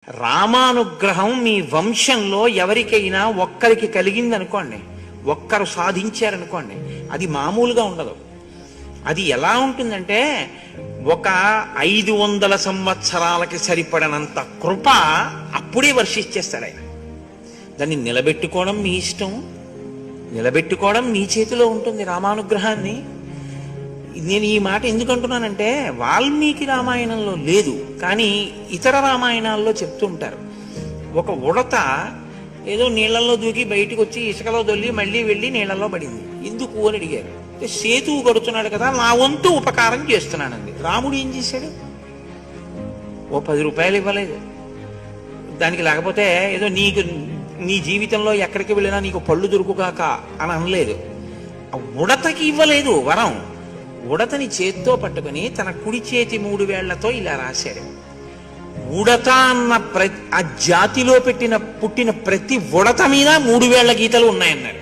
రామానుగ్రహం మీ వంశంలో ఎవరికైనా ఒక్కరికి కలిగిందనుకోండి, ఒక్కరు సాధించారనుకోండి, అది మామూలుగా ఉండదు. అది ఎలా ఉంటుందంటే ఒక 500 సంవత్సరాలకి సరిపడనంత కృప అప్పుడే వర్షిచ్చేస్తాడు ఆయన. దాన్ని నిలబెట్టుకోవడం మీ ఇష్టం, నిలబెట్టుకోవడం మీ చేతిలో ఉంటుంది రామానుగ్రహాన్ని. నేను ఈ మాట ఎందుకు అంటున్నానంటే వాల్మీకి రామాయణంలో లేదు, కానీ ఇతర రామాయణాల్లో చెప్తుంటారు. ఒక ఉడత ఏదో నీళ్లలో దూకి బయటికి వచ్చి ఇసుకలో దొల్లి మళ్ళీ వెళ్ళి నీళ్లలో పడింది. ఎందుకు అని అడిగారు. సేతువు కడుతున్నాడు కదా, నా వంతు ఉపకారం చేస్తున్నానండి. రాముడు ఏం చేశాడు? ఓ 10 రూపాయలు ఇవ్వలేదు దానికి, లేకపోతే ఏదో నీ జీవితంలో ఎక్కడికి వెళ్ళినా నీకు పళ్ళు దొరుకుగాక అని అనలేదు. ఉడతకి ఇవ్వలేదు వరం. ఉడతని చేత్తో పట్టుకుని తన కుడి చేతి 3 వేళ్లతో ఇలా రాశాడు. ఉడత అన్న ఆ జాతిలో పుట్టిన ప్రతి ఉడత మీద 3 వేళ్ల గీతలు ఉన్నాయన్నారు.